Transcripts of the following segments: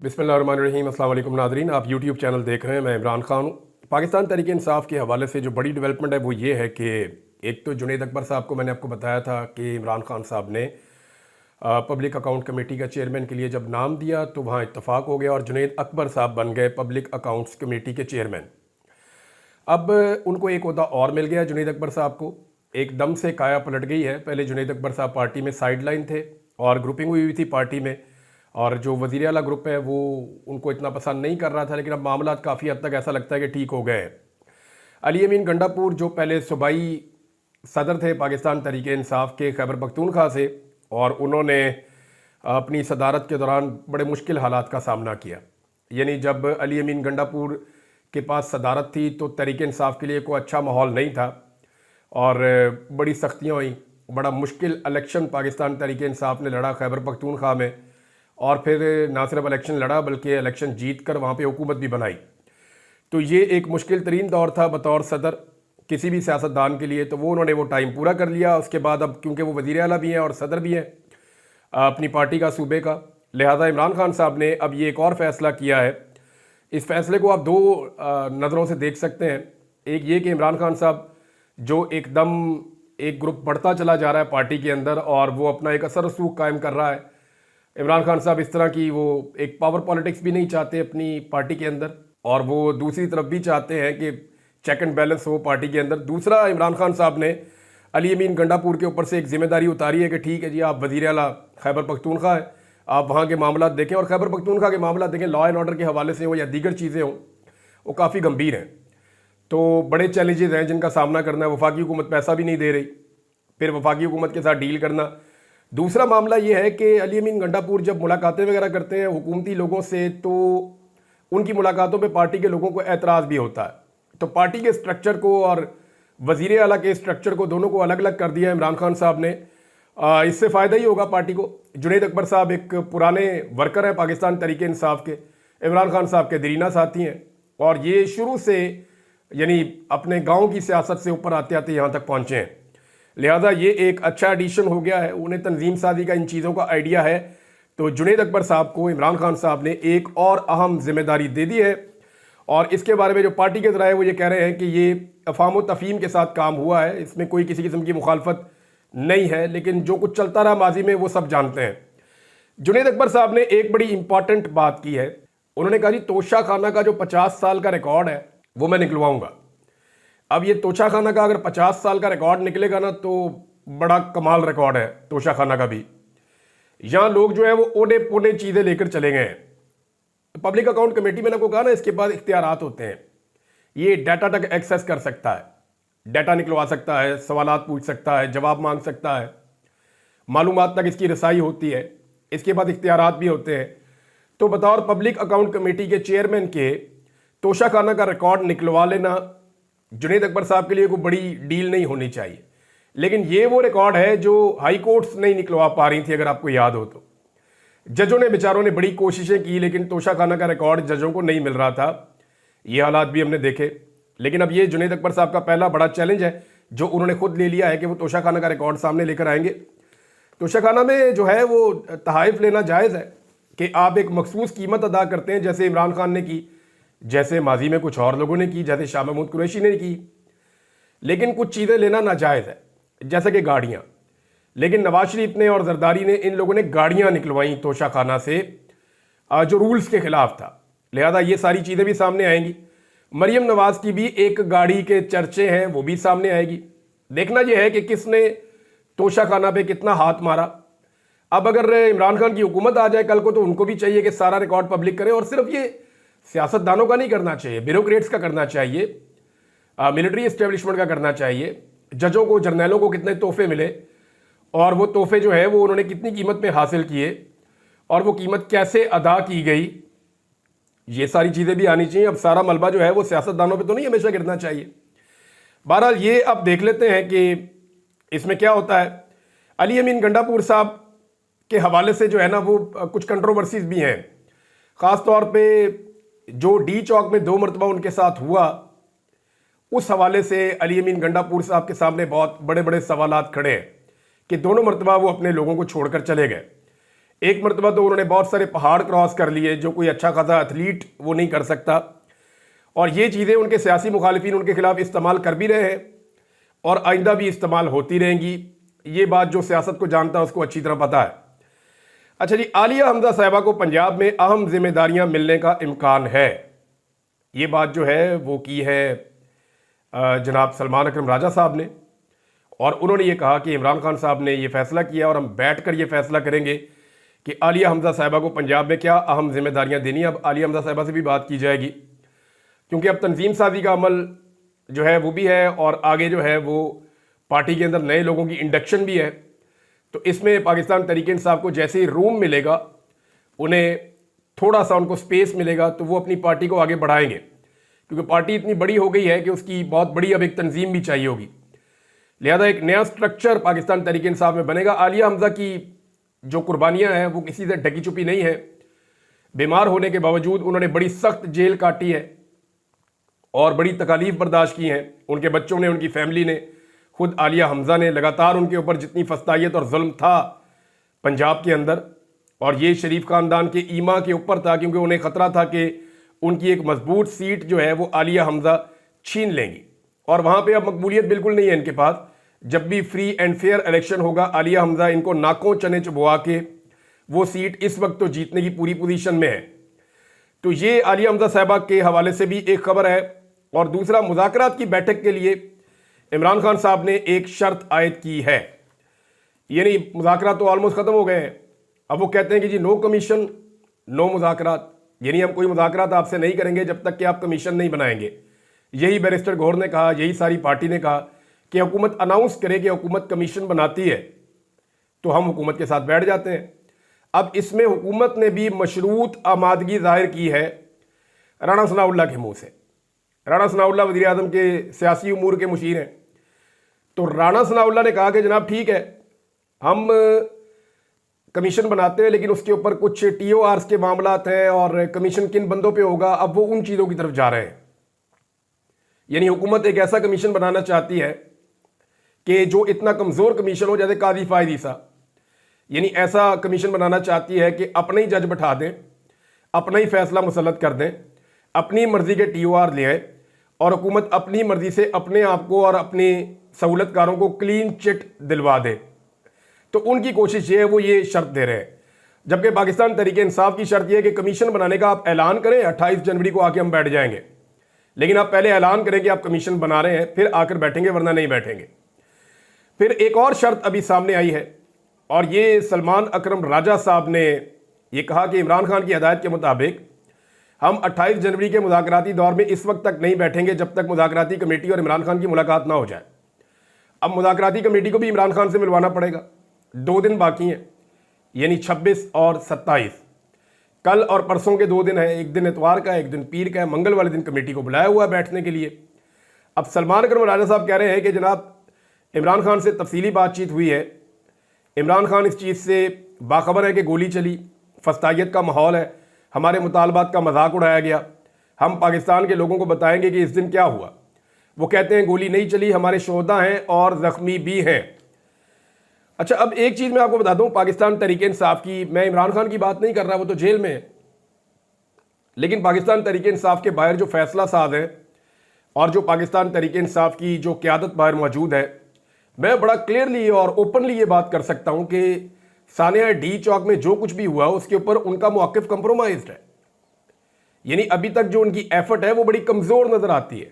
बिस्मिल्लाहिर्रहमानिर्रहीम। अस्सलाम वालेकुम नाज़रीन, आप यूट्यूब चैनल देख रहे हैं। मैं इमरान खान हूँ। पाकिस्तान तहरीक इंसाफ के हवाले से जो बड़ी डेवलपमेंट है वो ये है कि एक तो जुनैद अकबर साहब को मैंने आपको बताया था कि इमरान खान साहब ने पब्लिक अकाउंट कमेटी का चेयरमैन के लिए जब नाम दिया तो वहाँ इत्तफाक हो गया और जुनैद अकबर साहब बन गए पब्लिक अकाउंट्स कमेटी के चेयरमैन। अब उनको एक ओहदा और मिल गया जुनैद अकबर साहब को। एकदम से काया पलट गई है। पहले जुनैद अकबर साहब पार्टी में साइड लाइन थे और ग्रुपिंग हुई थी पार्टी में, और जो वज़ीर आला ग्रुप है वो उनको इतना पसंद नहीं कर रहा था, लेकिन अब मामला काफ़ी हद तक ऐसा लगता है कि ठीक हो गए हैं। अली अमीन गंडापुर जो पहले सूबाई सदर थे पाकिस्तान तहरीक इंसाफ के खैबर पख्तूनख्वा से, और उन्होंने अपनी सदारत के दौरान बड़े मुश्किल हालात का सामना किया। यानी जब अली अमीन गंडापुर के पास सदारत थी तो तहरीक इंसाफ के लिए कोई अच्छा माहौल नहीं था और बड़ी सख्तियाँ हुई। बड़ा मुश्किल इलेक्शन पाकिस्तान तहरीक इंसाफ ने लड़ा खैबर पख्तूनख्वा में, और फिर ना सिर्फ इलेक्शन लड़ा बल्कि इलेक्शन जीत कर वहाँ पर हुकूमत भी बनाई। तो ये एक मुश्किल तरीन दौर था बतौर सदर किसी भी सियासतदान के लिए। तो वो उन्होंने वो टाइम पूरा कर लिया। उसके बाद अब क्योंकि वो वज़ीर आला भी हैं और सदर भी हैं अपनी पार्टी का, सूबे का, लिहाजा इमरान खान साहब ने अब ये एक और फ़ैसला किया है। इस फैसले को आप दो नज़रों से देख सकते हैं। एक ये कि इमरान खान साहब जो एकदम एक ग्रुप बढ़ता चला जा रहा है पार्टी के अंदर और वो अपना एक असर रसूख कायम कर रहा है। इमरान खान साहब इस तरह की वो एक पावर पॉलिटिक्स भी नहीं चाहते अपनी पार्टी के अंदर, और वो दूसरी तरफ भी चाहते हैं कि चेक एंड बैलेंस हो पार्टी के अंदर। दूसरा, इमरान खान साहब ने अली अमीन गंडापुर के ऊपर से एक जिम्मेदारी उतारी है कि ठीक है जी, आप वज़ीर आला खैबर पख्तूनख्वा है, आप वहाँ के मामला देखें, और खैबर पख्तूनख्वा के मामला देखें, लॉ एंड ऑर्डर के हवाले से हो या दीगर चीज़ें हों, वो काफ़ी गंभीर हैं। तो बड़े चैलेंजेस हैं जिनका सामना करना है। वफाकी हुकूमत पैसा भी नहीं दे रही, फिर वफाकी हुकूमत के साथ डील करना। दूसरा मामला ये है कि अली अमीन गंडापुर जब मुलाकातें वगैरह करते हैं हुकूमती लोगों से, तो उनकी मुलाकातों पे पार्टी के लोगों को एतराज़ भी होता है। तो पार्टी के स्ट्रक्चर को और वज़ीर आला के स्ट्रक्चर को, दोनों को अलग अलग कर दिया इमरान खान साहब ने। इससे फ़ायदा ही होगा पार्टी को। जुनैद अकबर साहब एक पुराने वर्कर हैं पाकिस्तान तहरीक इंसाफ के, इमरान खान साहब के दरीना साथी हैं, और ये शुरू से यानी अपने गाँव की सियासत से ऊपर आते आते यहाँ तक पहुँचे हैं। लिहाजा ये एक अच्छा एडिशन हो गया है। उन्हें तंजीम साजी का इन चीज़ों का आइडिया है। तो जुनैद अकबर साहब को इमरान खान साहब ने एक और अहम जिम्मेदारी दे दी है, और इसके बारे में जो पार्टी के ज़राए वो ये कह रहे हैं कि ये अफ़ाम व तफ़हीम के साथ काम हुआ है, इसमें कोई किसी किस्म की मुखालफत नहीं है, लेकिन जो कुछ चलता रहा माजी में वो सब जानते हैं। जुनैद अकबर साहब ने एक बड़ी इंपॉर्टेंट बात की है। उन्होंने कहा जी, तोशा खाना का जो 50 साल का रिकॉर्ड है वो मैं निकलवाऊँगा। अब ये तोशा खाना का अगर 50 साल का रिकॉर्ड निकलेगा ना, तो बड़ा कमाल रिकॉर्ड है तोशा खाना का भी। यहाँ लोग जो है वो ओने पोने चीज़ें लेकर चले गए हैं। पब्लिक अकाउंट कमेटी, मैंने आपको कहा ना, इसके बाद इख्तियारात होते हैं। ये डाटा तक एक्सेस कर सकता है, डाटा निकलवा सकता है, सवालात पूछ सकता है, जवाब मांग सकता है, मालूमात तक इसकी रसाई होती है। इसके बाद इख्तियारात भी होते हैं। तो बतौर पब्लिक अकाउंट कमेटी के चेयरमैन के तोशा खाना का रिकॉर्ड निकलवा लेना जुनैद अकबर साहब के लिए कोई बड़ी डील नहीं होनी चाहिए। लेकिन ये वो रिकॉर्ड है जो हाई कोर्ट्स नहीं निकलवा पा रही थी, अगर आपको याद हो तो। जजों ने, बेचारों ने बड़ी कोशिशें की, लेकिन तोशा खाना का रिकॉर्ड जजों को नहीं मिल रहा था। ये हालात भी हमने देखे। लेकिन अब ये जुनैद अकबर साहब का पहला बड़ा चैलेंज है जो उन्होंने खुद ले लिया है कि वो तोशा खाना का रिकॉर्ड सामने लेकर आएंगे। तोशा खाना में जो है वो तहाइफ लेना जायज़ है कि आप एक मखसूस कीमत अदा करते हैं, जैसे इमरान खान ने की, जैसे माजी में कुछ और लोगों ने की, जैसे शाह महमूद कुरैशी ने की। लेकिन कुछ चीज़ें लेना नाजायज़ है, जैसे कि गाड़ियाँ। लेकिन नवाज शरीफ ने और जरदारी ने, इन लोगों ने गाड़ियाँ निकलवाई तोशा खाना से, जो रूल्स के खिलाफ था। लिहाजा ये सारी चीज़ें भी सामने आएंगी। मरियम नवाज की भी एक गाड़ी के चर्चे हैं, वो भी सामने आएगी। देखना यह है कि किसने तोशा खाना पे कितना हाथ मारा। अब अगर इमरान खान की हुकूमत आ जाए कल को, तो उनको भी चाहिए कि सारा रिकॉर्ड पब्लिक करें, और सिर्फ ये सियासतदानों का नहीं करना चाहिए, ब्यूरोक्रेट्स का करना चाहिए, मिलिट्री इस्टेब्लिशमेंट का करना चाहिए। जजों को, जर्नैलों को कितने तोहफे मिले, और वो तोहफे जो है वो उन्होंने कितनी कीमत में हासिल किए, और वो कीमत कैसे अदा की गई, ये सारी चीज़ें भी आनी चाहिए। अब सारा मलबा जो है वो सियासतदानों पे तो नहीं हमेशा गिरना चाहिए। बहरहाल ये अब देख लेते हैं कि इसमें क्या होता है। अली अमीन गंडापुर साहब के हवाले से जो है ना वो कुछ कंट्रोवर्सीज भी हैं। ख़ास तौर पे जो डी चौक में 2 मरतबा उनके साथ हुआ, उस हवाले से अली अमीन गंडापुर साहब के सामने बहुत बड़े बड़े सवालात खड़े हैं कि दोनों मरतबा वो अपने लोगों को छोड़कर चले गए। एक मरतबा तो उन्होंने बहुत सारे पहाड़ क्रॉस कर लिए, जो कोई अच्छा खासा एथलीट वो नहीं कर सकता। और ये चीज़ें उनके सियासी मुखालिफिन उनके खिलाफ इस्तेमाल कर भी रहे हैं और आइंदा भी इस्तेमाल होती रहेंगी। ये बात जो सियासत को जानता है उसको अच्छी तरह पता है। अच्छा जी, आलिया हमजा साहिबा को पंजाब में अहम जिम्मेदारियां मिलने का इम्कान है। ये बात जो है वो की है जनाब सलमान अकरम राजा साहब ने, और उन्होंने ये कहा कि इमरान खान साहब ने ये फैसला किया और हम बैठकर ये फैसला करेंगे कि आलिया हमजा साहिबा को पंजाब में क्या अहम जिम्मेदारियां देनी है। अब आलिया हमजा साहिबा से भी बात की जाएगी, क्योंकि अब तंजीम साजी का अमल जो है वो भी है और आगे जो है वो पार्टी के अंदर नए लोगों की इंडक्शन भी है। तो इसमें पाकिस्तान तहरीक इंसाफ को जैसे ही रूम मिलेगा, उन्हें थोड़ा सा उनको स्पेस मिलेगा, तो वो अपनी पार्टी को आगे बढ़ाएंगे, क्योंकि पार्टी इतनी बड़ी हो गई है कि उसकी बहुत बड़ी अब एक तंजीम भी चाहिए होगी। लिहाजा एक नया स्ट्रक्चर पाकिस्तान तहरीक इंसाफ में बनेगा। आलिया हमजा की जो कुर्बानियां हैं वो किसी से ढकी छुपी नहीं है। बीमार होने के बावजूद उन्होंने बड़ी सख्त जेल काटी है और बड़ी तकालीफ बर्दाश्त की हैं। उनके बच्चों ने, उनकी फैमिली ने, खुद आलिया हमजा ने लगातार उनके ऊपर जितनी फस्तायत और जुल्म था पंजाब के अंदर, और ये शरीफ खानदान के ईमा के ऊपर था, क्योंकि उन्हें ख़तरा था कि उनकी एक मजबूत सीट जो है वो आलिया हमजा छीन लेंगी, और वहाँ पे अब मकबूलियत बिल्कुल नहीं है इनके पास। जब भी फ्री एंड फेयर इलेक्शन होगा, आलिया हमजा इनको नाकों चने चबवा के वो सीट इस वक्त तो जीतने की पूरी पोजीशन में है। तो ये आलिया हमजा साहिबा के हवाले से भी एक खबर है। और दूसरा, मुज़ाकरात की बैठक के लिए इमरान खान साहब ने एक शर्त आयद की है। यानी मुज़ाकरात तो ऑलमोस्ट ख़त्म हो गए हैं, अब वो कहते हैं कि जी नो कमीशन नो मुज़ाकरात, यानी हम कोई मुज़ाकरात आपसे नहीं करेंगे जब तक कि आप कमीशन नहीं बनाएंगे। यही बैरिस्टर गौहर ने कहा, यही सारी पार्टी ने कहा कि हुकूमत अनाउंस करे कि हुकूमत कमीशन बनाती है तो हम हुकूमत के साथ बैठ जाते हैं। अब इसमें हुकूमत ने भी मशरूत आमादगी जाहिर की है राणा सनाउल्लाह के मुंह से। राणा सनाउल्लाह वज़ीर आज़म के सियासी उमूर के मुशीर हैं, तो राणा सनाउल्लाह ने कहा कि जनाब ठीक है, हम कमीशन बनाते हैं, लेकिन उसके ऊपर कुछ TORs के मामलात हैं और कमीशन किन बंदों पे होगा, अब वो उन चीज़ों की तरफ जा रहे हैं। यानी हुकूमत एक ऐसा कमीशन बनाना चाहती है कि जो इतना कमज़ोर कमीशन हो, जैसे काजी फायद ईसा, यानी ऐसा कमीशन बनाना चाहती है कि अपने ही जज बैठा दें, अपना ही फैसला मुसल्लत कर दें, अपनी मर्जी के TOR ले आए और हुकूमत अपनी मर्जी से अपने आप को और अपने सहूलतकारों को क्लीन चिट दिलवा दे। तो उनकी कोशिश ये है, वो ये शर्त दे रहे हैं। जबकि पाकिस्तान तहरीक इंसाफ की शर्त यह है कि कमीशन बनाने का आप ऐलान करें, 28 जनवरी को आके हम बैठ जाएंगे, लेकिन आप पहले ऐलान करें कि आप कमीशन बना रहे हैं, फिर आकर बैठेंगे, वरना नहीं बैठेंगे। फिर एक और शर्त अभी सामने आई है, और ये सलमान अकरम राजा साहब ने ये कहा कि इमरान खान की हदायत के मुताबिक हम 28 जनवरी के मुज़ाकराती दौर में इस वक्त तक नहीं बैठेंगे जब तक मुज़ाकराती कमेटी और इमरान खान की मुलाकात ना हो जाए। अब मुज़ाकराती कमेटी को भी इमरान खान से मिलवाना पड़ेगा। 2 दिन बाकी हैं, यानी 26 और 27, कल और परसों के 2 दिन हैं, एक दिन इतवार का, एक दिन पीर का है। मंगल वाले दिन कमेटी को बुलाया हुआ है बैठने के लिए। अब सलमान अकरम राजा साहब कह रहे हैं कि जनाब इमरान खान से तफसीली बातचीत हुई है, इमरान खान इस चीज़ से बाखबर है कि गोली चली, फस्तायत का माहौल है, हमारे मुतालबात का मजाक उड़ाया गया, हम पाकिस्तान के लोगों को बताएंगे कि इस दिन क्या हुआ। वो कहते हैं गोली नहीं चली, हमारे शोहदा हैं और ज़ख्मी भी हैं। अच्छा, अब एक चीज़ मैं आपको बता दूं, पाकिस्तान तहरीक इंसाफ की, मैं इमरान खान की बात नहीं कर रहा, वो तो जेल में है, लेकिन पाकिस्तान तहरीक इंसाफ के बाहर जो फैसला साज है और जो पाकिस्तान तहरीक इंसाफ की जो क़यादत बाहर मौजूद है, मैं बड़ा क्लियरली और ओपनली ये बात कर सकता हूँ कि सानिया डी चौक में जो कुछ भी हुआ उसके ऊपर उनका मौक़िफ़ कंप्रोमाइज्ड है। यानी अभी तक जो उनकी एफर्ट है वो बड़ी कमज़ोर नज़र आती है।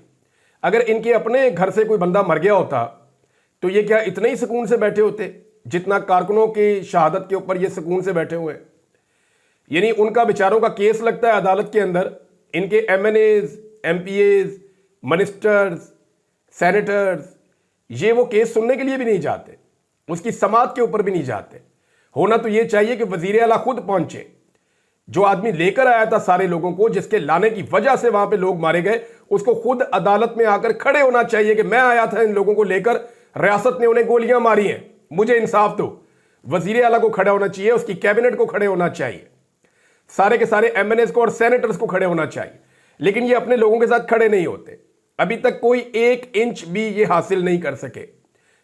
अगर इनके अपने घर से कोई बंदा मर गया होता तो ये क्या इतने ही सुकून से बैठे होते जितना कारकुनों की शहादत के ऊपर ये सुकून से बैठे हुए हैं। यानी उनका बेचारों का केस लगता है अदालत के अंदर, इनके MNAs, MPAs, मिनिस्टर्स, सेनेटर्स, ये वो केस सुनने के लिए भी नहीं जाते, उसकी समात के ऊपर भी नहीं जाते। होना तो ये चाहिए कि वजीर आला खुद पहुंचे, जो आदमी लेकर आया था सारे लोगों को, जिसके लाने की वजह से वहां पे लोग मारे गए, उसको खुद अदालत में आकर खड़े होना चाहिए कि मैं आया था इन लोगों को लेकर, रियासत ने उन्हें गोलियां मारी हैं, मुझे इंसाफ दो। वजीर आला को खड़ा होना चाहिए, उसकी कैबिनेट को खड़े होना चाहिए, सारे के सारे MNAs को और सेनेटर्स को खड़े होना चाहिए, लेकिन ये अपने लोगों के साथ खड़े नहीं होते। अभी तक कोई 1 इंच भी ये हासिल नहीं कर सके,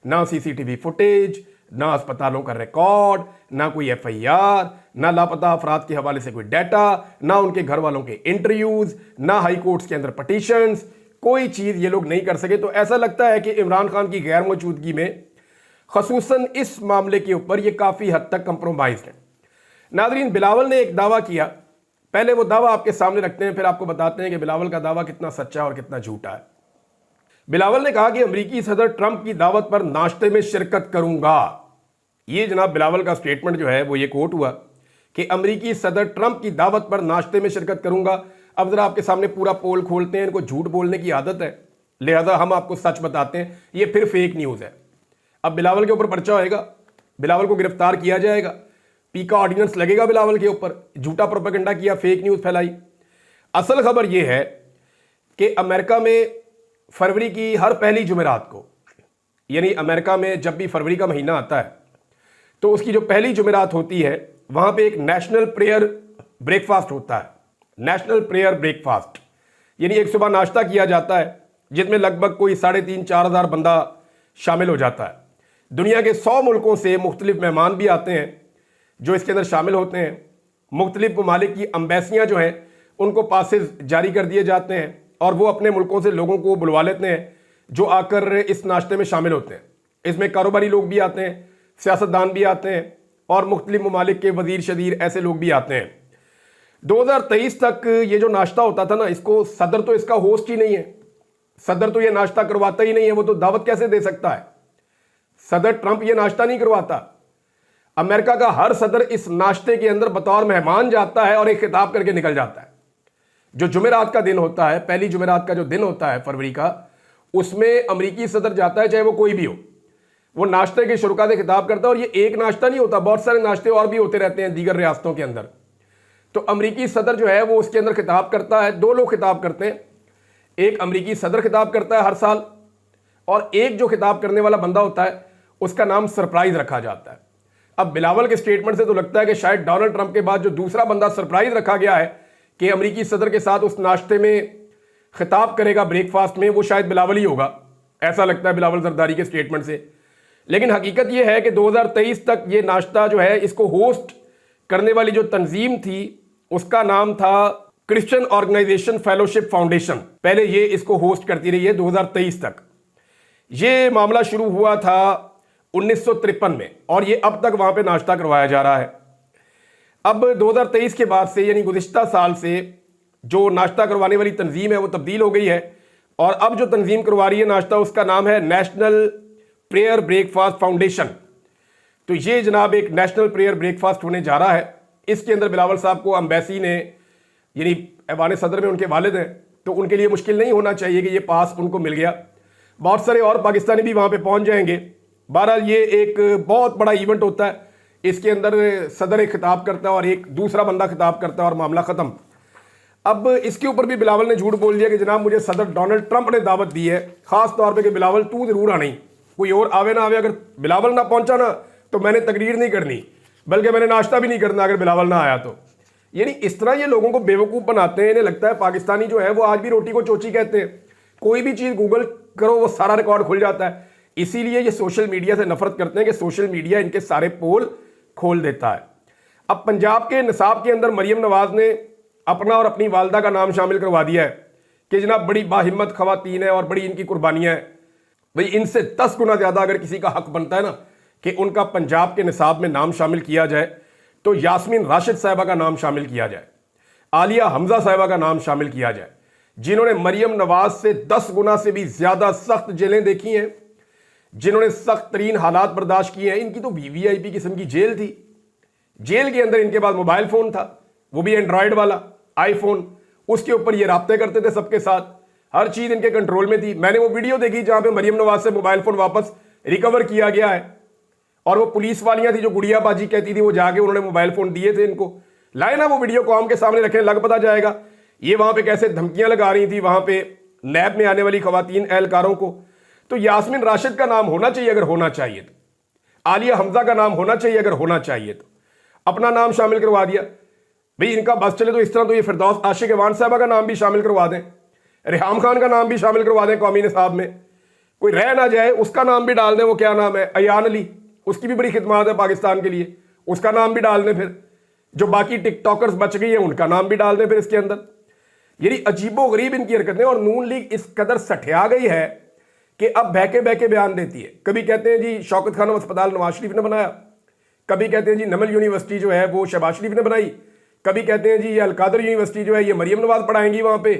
ना CCTV फुटेज, ना अस्पतालों का रिकॉर्ड, ना कोई FIR, ना लापता अफराद के हवाले से कोई डाटा, ना उनके घर वालों के इंटरव्यूज, ना हाई कोर्ट्स के अंदर पटिशंस, कोई चीज़ ये लोग नहीं कर सके। तो ऐसा लगता है कि इमरान खान की गैर मौजूदगी में खसूसन इस मामले के ऊपर ये काफ़ी हद तक कंप्रोमाइज है। नादरीन, बिलावल ने एक दावा किया, पहले वो दावा आपके सामने रखते हैं, फिर आपको बताते हैं कि बिलावल का दावा कितना सच्चा और कितना झूठा है। बिलावल ने कहा कि अमेरिकी सदर ट्रंप की दावत पर नाश्ते में शिरकत करूंगा। ये जनाब बिलावल का स्टेटमेंट जो है वो ये कोट हुआ कि अमेरिकी सदर ट्रंप की दावत पर नाश्ते में शिरकत करूंगा। अब जरा आपके सामने पूरा पोल खोलते हैं, इनको झूठ बोलने की आदत है, लिहाजा हम आपको सच बताते हैं, ये फिर फेक न्यूज़ है। अब बिलावल के ऊपर पर्चा होएगा, बिलावल को गिरफ्तार किया जाएगा, पीका ऑर्डिनेंस लगेगा बिलावल के ऊपर, झूठा प्रोपेगेंडा किया, फेक न्यूज़ फैलाई। असल खबर यह है कि अमेरिका में फरवरी की हर पहली जुमेरात को, यानी अमेरिका में जब भी फरवरी का महीना आता है तो उसकी जो पहली जुमेरात होती है वहां पे एक नेशनल प्रेयर ब्रेकफास्ट होता है। नेशनल प्रेयर ब्रेकफास्ट यानी एक सुबह नाश्ता किया जाता है जिसमें लगभग कोई 3,500-4 हज़ार बंदा शामिल हो जाता है। दुनिया के 100 मुल्कों से मुख्तलिफ मेहमान भी आते हैं जो इसके अंदर शामिल होते हैं। मुख्तलिफ ममालिक की अम्बेसियाँ जो हैं उनको पासेस जारी कर दिए जाते हैं और वो अपने मुल्कों से लोगों को बुलवा लेते हैं जो आकर इस नाश्ते में शामिल होते हैं। इसमें कारोबारी लोग भी आते हैं, सियासतदान भी आते हैं और मुख्तलिफ ममालिक के वजीर शदीर ऐसे लोग भी आते हैं। 2023 तक ये जो नाश्ता होता था ना, इसको सदर तो इसका होस्ट ही नहीं है, सदर तो ये नाश्ता करवाता ही नहीं है, वो तो दावत कैसे दे सकता है? सदर ट्रंप ये नाश्ता नहीं करवाता। अमेरिका का हर सदर इस नाश्ते के अंदर बतौर मेहमान जाता है और एक खिताब करके निकल जाता है। जो जुमेरात का दिन होता है, पहली जुमेरात का जो दिन होता है फरवरी का, उसमें अमरीकी सदर जाता है, चाहे वो कोई भी हो, वो नाश्ते के शुरुआत से खिताब करता है। और ये एक नाश्ता नहीं होता, बहुत सारे नाश्ते और भी होते रहते हैं दीगर रियासतों के अंदर। तो अमरीकी सदर जो है वो उसके अंदर खिताब करता है। 2 लोग खिताब करते हैं, एक अमरीकी सदर खिताब करता है हर साल, और एक जो खिताब करने वाला बंदा होता है उसका नाम सरप्राइज रखा जाता है। अब बिलावल के स्टेटमेंट से तो लगता है कि शायद डोनाल्ड ट्रंप के बाद जो दूसरा बंदा सरप्राइज रखा गया है कि अमरीकी सदर के साथ उस नाश्ते में खिताब करेगा ब्रेकफास्ट में, वो शायद बिलावल ही होगा, ऐसा लगता है बिलावल जरदारी के स्टेटमेंट से। लेकिन हकीकत यह है कि 2023 तक ये नाश्ता जो है इसको होस्ट करने वाली जो तंजीम थी उसका नाम था क्रिश्चियन ऑर्गेनाइजेशन फेलोशिप फाउंडेशन। पहले ये इसको होस्ट करती रही है 2023 तक। ये मामला शुरू हुआ था 1953 में और ये अब तक वहां पे नाश्ता करवाया जा रहा है। अब 2023 के बाद से, यानी गुज़िश्ता साल से, जो नाश्ता करवाने वाली तंजीम है वो तब्दील हो गई है और अब जो तंजीम करवा रही है नाश्ता उसका नाम है नेशनल प्रेयर ब्रेकफास्ट फाउंडेशन। तो ये जनाब एक नेशनल प्रेयर ब्रेकफास्ट होने जा रहा है। इसके अंदर बिलावल साहब को अम्बेसी ने, यानी ऐवान सदर में उनके वालिद हैं, तो उनके लिए मुश्किल नहीं होना चाहिए कि ये पास उनको मिल गया। बहुत सारे और पाकिस्तानी भी वहाँ पे पहुँच जाएंगे। बहरहाल ये एक बहुत बड़ा इवेंट होता है, इसके अंदर सदर एक खिताब करता है और एक दूसरा बंदा खिताब करता है और मामला ख़त्म। अब इसके ऊपर भी बिलावल ने झूठ बोल दिया कि जनाब मुझे सदर डोनाल्ड ट्रंप ने दावत दी है, ख़ास तौर पे कि बिलावल तू ज़रूर आना ही, कोई और आवे ना आवे, अगर बिलावल ना पहुंचा ना तो मैंने तकरीर नहीं करनी, बल्कि मैंने नाश्ता भी नहीं करना अगर बिलावल ना आया तो। यानी इस तरह ये लोगों को बेवकूफ़ बनाते हैं। इन्हें लगता है पाकिस्तानी जो है वो आज भी रोटी को चोची कहते हैं, कोई भी चीज़ गूगल करो वो सारा रिकॉर्ड खुल जाता है। इसीलिए ये सोशल मीडिया से नफरत करते हैं कि सोशल मीडिया इनके सारे पोल खोल देता है। अब पंजाब के निसाब के अंदर मरियम नवाज ने अपना और अपनी वालदा का नाम शामिल करवा दिया है कि जनाब बड़ी बाहिम्मत खवातीन है और बड़ी इनकी कुर्बानियाँ हैं। भाई इनसे 10 गुना ज़्यादा अगर किसी का हक बनता है ना कि उनका पंजाब के निसाब में नाम शामिल किया जाए, तो यास्मीन राशिद साहिबा का नाम शामिल किया जाए, आलिया हमजा साहिबा का नाम शामिल किया जाए, जिन्होंने मरियम नवाज से 10 गुना से भी ज़्यादा सख्त जेलें देखी हैं, जिन्होंने सख्त तरीन हालात बर्दाश्त किए हैं। इनकी तो VVIP किस्म की जेल थी। जेल के अंदर इनके पास मोबाइल फ़ोन था, वो भी एंड्रॉयड वाला आईफोन, उसके ऊपर ये राब्ते करते थे सबके साथ, हर चीज़ इनके कंट्रोल में थी। मैंने वो वीडियो देखी जहाँ पे मरियम नवाज से मोबाइल फ़ोन वापस रिकवर किया गया है और वो पुलिस वालियाँ थी जो गुड़िया बाजी कहती थी, वो जाके उन्होंने मोबाइल फ़ोन दिए थे इनको। लाए ना वो वीडियो कॉम के सामने रखें, लग पता जाएगा ये वहाँ पे कैसे धमकियाँ लगा रही थी वहाँ पे नैब में आने वाली खवातीन एहलकारों को। तो यास्मीन राशिद का नाम होना चाहिए अगर होना चाहिए तो, आलिया हमजा का नाम होना चाहिए अगर होना चाहिए तो, अपना नाम शामिल करवा दिया। भाई इनका बस चले तो इस तरह तो ये फिरदौस आशिक अवान साहबा का नाम भी शामिल करवा दें, रेहाम खान का नाम भी शामिल करवा दें कौमी निसाब में, कोई रह ना जाए उसका नाम भी डाल दें। वो क्या नाम है, अयान अली, उसकी भी बड़ी खिदमत है पाकिस्तान के लिए, उसका नाम भी डाल दें। फिर जो बाकी टिकटॉकर्स बच गई हैं उनका नाम भी डाल दें फिर इसके अंदर। यानी अजीबोगरीब इनकी हरकतें। और नून लीग इस कदर सठिया गई है कि अब बहके बहके बयान देती है। कभी कहते हैं जी शौकत खानम अस्पताल नवाज शरीफ ने बनाया, कभी कहते हैं जी नमल यूनिवर्सिटी जो है वो शहबाज शरीफ ने बनाई, कभी कहते हैं जी ये अलकादर यूनिवर्सिटी जो है ये मरियम नवाज पढ़ाएंगी वहां पे।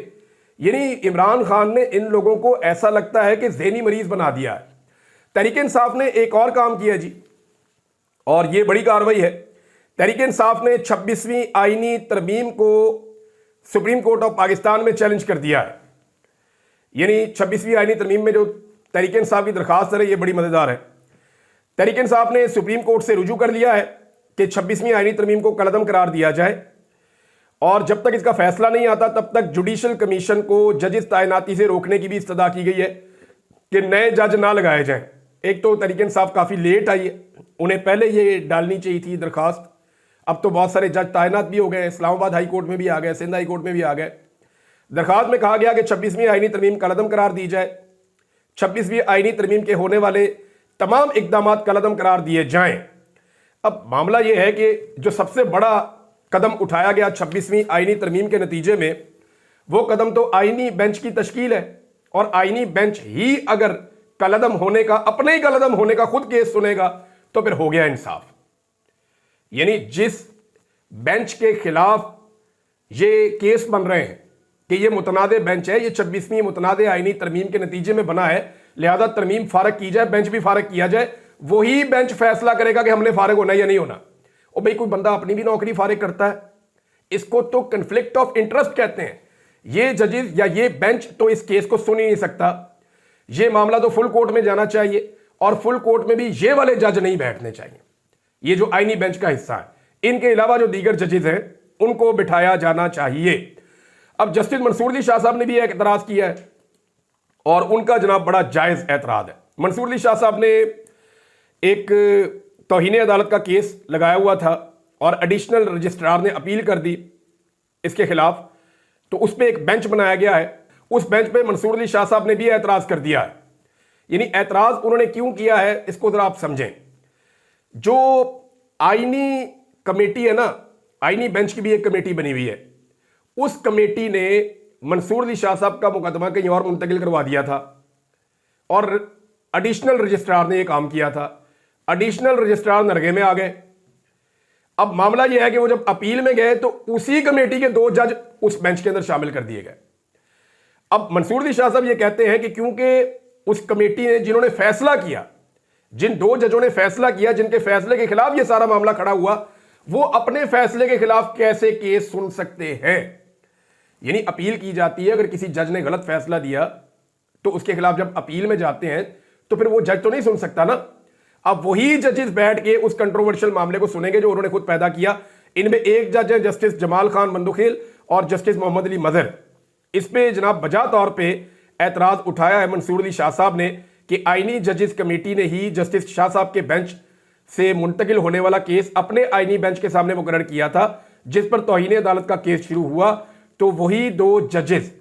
यानी इमरान खान ने इन लोगों को ऐसा लगता है कि ज़हनी मरीज बना दिया है। तहरीक इंसाफ ने एक और काम किया जी, और ये बड़ी कार्रवाई है। तहरीक इंसाफ ने 26वीं आईनी तरमीम को सुप्रीम कोर्ट ऑफ पाकिस्तान में चैलेंज कर दिया है। यानी 26वीं आईनी तरमीम में जो तहरीक इंसाफ की दरखास्त है ये बड़ी मजेदार है। तहरीक इंसाफ ने सुप्रीम कोर्ट से रुजू कर लिया है कि 26वीं आईनी तरमीम को कलअदम करार दिया जाए, और जब तक इसका फैसला नहीं आता तब तक जुडिशल कमीशन को जजेस तैनाती से रोकने की भी इस्तदा की गई है कि नए जज ना लगाए जाएं। एक तो तहरीक इंसाफ काफ़ी लेट आई है, उन्हें पहले ये डालनी चाहिए थी दरखास्त। अब तो बहुत सारे जज तैनात भी हो गए, इस्लामाबाद हाई कोर्ट में भी आ गए, सिंध हाई कोर्ट में भी आ गए। दरखास्त में कहा गया कि 26वीं आईनी तरमीम कलअदम करार दी जाए, 26वीं आईनी तरमीम के होने वाले तमाम इकदाम कलअदम करार दिए जाएं। अब मामला यह है कि जो सबसे बड़ा कदम उठाया गया 26वीं आईनी तरमीम के नतीजे में, वो कदम तो आईनी बेंच की तश्कील है। और आईनी बेंच ही अगर कलअदम होने का, अपने ही कलअदम होने का खुद केस सुनेगा तो फिर हो गया इंसाफ। यानी जिस बेंच के खिलाफ ये केस बन रहे हैं कि ये मुतनादे बेंच है, ये 26वीं मुतनादे आईनी तरमीम के नतीजे में बना है, लिहाजा तरमीम फारग की जाए, बेंच भी फारग किया जाए, वही बेंच फैसला करेगा कि हमने फारग होना या नहीं होना। और भाई कोई बंदा अपनी भी नौकरी फारिग करता है, इसको तो कन्फ्लिक्ट ऑफ इंटरेस्ट कहते हैं। ये जजेस या ये बेंच तो इस केस को सुन ही नहीं सकता। ये मामला तो फुल कोर्ट में जाना चाहिए, और फुल कोर्ट में भी ये वाले जज नहीं बैठने चाहिए, ये जो आईनी बेंच का हिस्सा है। इनके अलावा जो दीगर जजेस हैं उनको बिठाया जाना चाहिए। अब जस्टिस मंसूर अली शाह साहब ने भी एक एतराज किया है, और उनका जनाब बड़ा जायज एतराज है। मंसूर अली शाह साहब ने एक तौहीन अदालत का केस लगाया हुआ था, और एडिशनल रजिस्ट्रार ने अपील कर दी इसके खिलाफ, तो उस पर एक बेंच बनाया गया है। उस बेंच पे मंसूर अली शाह साहब ने भी एतराज कर दिया है। यानी एतराज उन्होंने क्यों किया है इसको जरा आप समझें। जो आईनी कमेटी है ना, आईनी बेंच की भी एक कमेटी बनी हुई है, उस कमेटी ने मंसूर अली शाह साहब का मुकदमा कहीं और मुंतकिल करवा दिया था, और एडिशनल रजिस्ट्रार ने यह काम किया था। एडिशनल रजिस्ट्रार नरगे में आ गए। अब मामला यह है कि वो जब अपील में गए तो उसी कमेटी के 2 जज उस बेंच के अंदर शामिल कर दिए गए। अब मंसूर अली शाह साहब ये कहते हैं कि क्योंकि उस कमेटी ने जिन्होंने फैसला किया, जिन 2 जजों ने फैसला किया, जिनके फैसले के खिलाफ यह सारा मामला खड़ा हुआ, वो अपने फैसले के खिलाफ कैसे केस सुन सकते हैं। यानी अपील की जाती है, अगर किसी जज ने गलत फैसला दिया तो उसके खिलाफ जब अपील में जाते हैं तो फिर वो जज तो नहीं सुन सकता ना। अब वही जजेस बैठ के उस कंट्रोवर्शियल मामले को सुनेंगे जो उन्होंने खुद पैदा किया। इनमें एक जज है जस्टिस जमाल खान मंदुखेल और जस्टिस मोहम्मद अली मजहर। इस पे जनाब बजा तौर पे एतराज उठाया है मंसूर अली शाह साहब ने कि आईनी जजेस कमेटी ने ही जस्टिस शाह साहब के बेंच से मुंतकिल होने वाला केस अपने आईनी बेंच के सामने मुकर्रर किया था, जिस पर तौहीन अदालत का केस शुरू हुआ। तो वही 2 जजेस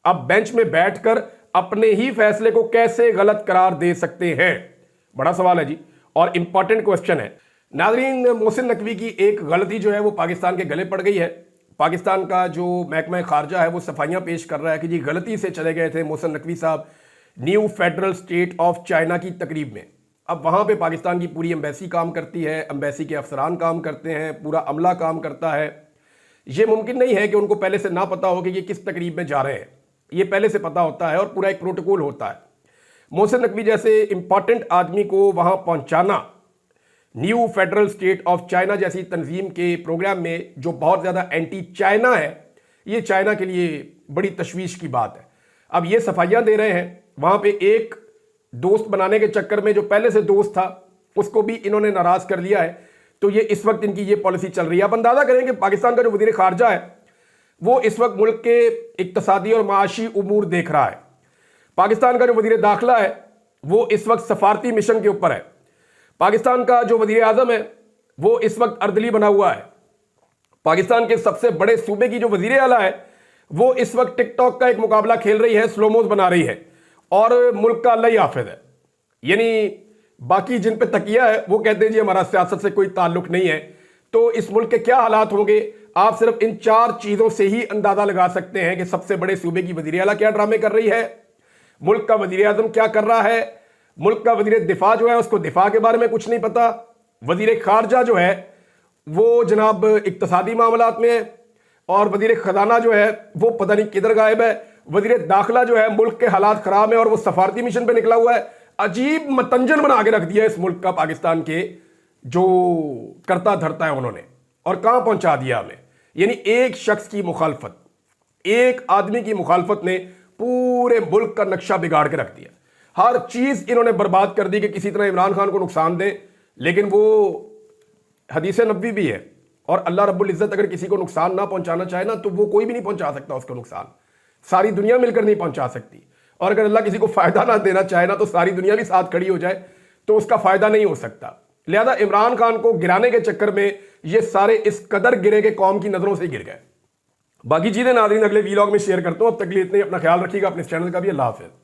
अब बेंच में बैठकर अपने ही फैसले को कैसे गलत करार दे सकते हैं, बड़ा सवाल है जी, और इंपॉर्टेंट क्वेश्चन है। नाज़रीन, मोहसिन नकवी की एक गलती जो है वो पाकिस्तान के गले पड़ गई है। पाकिस्तान का जो महकमा खारजा है वो सफाइयाँ पेश कर रहा है कि जी गलती से चले गए थे मोहसिन नकवी साहब new federal state of China की तकरीब में। अब वहाँ पे पाकिस्तान की पूरी एम्बेसी काम करती है, एम्बेसी के अफसरान काम करते हैं, पूरा अमला काम करता है। ये मुमकिन नहीं है कि उनको पहले से ना पता हो कि ये किस तकरीब में जा रहे हैं, ये पहले से पता होता है और पूरा एक प्रोटोकॉल होता है। मोहसिन नकवी जैसे इंपॉर्टेंट आदमी को वहाँ पहुँचाना new federal state of China जैसी तंजीम के प्रोग्राम में, जो बहुत ज़्यादा एंटी चाइना है, ये चाइना के लिए बड़ी तशवीश की बात है। अब ये सफाइयाँ दे रहे हैं, वहाँ पे एक दोस्त बनाने के चक्कर में जो पहले से दोस्त था उसको भी इन्होंने नाराज़ कर लिया है। तो ये इस वक्त इनकी ये पॉलिसी चल रही है। आप अंदाज़ा करें कि पाकिस्तान का जो वज़ीर ख़ारजा है वो इस वक्त मुल्क के इक्तसादी और माशी उमूर देख रहा है। पाकिस्तान का जो वज़ीर दाखिला है वो इस वक्त सफारती मिशन के ऊपर है। पाकिस्तान का जो वज़ीर आज़म है वो इस वक्त अर्दली बना हुआ है। पाकिस्तान के सबसे बड़े सूबे की जो वज़ीर आला है वो इस वक्त टिकटॉक का एक मुकाबला खेल रही है, स्लोमोज बना रही है, और मुल्क का अल्लाह ही हाफिज है। यानी बाकी जिन पे तकिया है वो कहते हैं जी हमारा सियासत से कोई ताल्लुक नहीं है। तो इस मुल्क के क्या हालात होंगे, आप सिर्फ इन 4 चीजों से ही अंदाजा लगा सकते हैं कि सबसे बड़े सूबे की वजीर आला क्या ड्रामे कर रही है, मुल्क का वजीर आजम क्या कर रहा है, मुल्क का वजीर दिफा जो है उसको दिफा के बारे में कुछ नहीं पता, वजीर खारजा जो है वो जनाब इक्तसादी मामलात में है, और वजीर खजाना जो है वो पता नहीं किधर गायब है, वजीर दाखिला जो है मुल्क के हालात खराब है और वो सफारती मिशन पे निकला हुआ है। अजीब मतंजन बना के रख दिया इस मुल्क का, पाकिस्तान के जो करता धरता है उन्होंने, और कहां पहुंचा दिया हमें। यानी एक शख्स की मुखालफत, एक आदमी की मुखालफत ने पूरे मुल्क का नक्शा बिगाड़ के रख दिया। हर चीज इन्होंने बर्बाद कर दी कि किसी तरह इमरान खान को नुकसान दे, लेकिन वो हदीस नबवी भी है, और अल्लाह रब्बुल इज्जत अगर किसी को नुकसान ना पहुंचाना चाहे ना, तो वो कोई भी नहीं पहुंचा सकता उसको नुकसान, सारी दुनिया मिलकर नहीं पहुंचा सकती। और अगर अल्लाह किसी को फायदा ना देना चाहे ना, तो सारी दुनिया भी साथ खड़ी हो जाए तो उसका फायदा नहीं हो सकता। लिहाजा इमरान खान को गिराने के चक्कर में ये सारे इस कदर गिरे कि कौम की नजरों से गिर गए। बाकी चीजें नाज़रीन अगले वीलॉग में शेयर करता हूं। अब तक के लिए इतने, अपना ख्याल रखिएगा, अपने चैनल का भी। अल्लाह हाफिज़।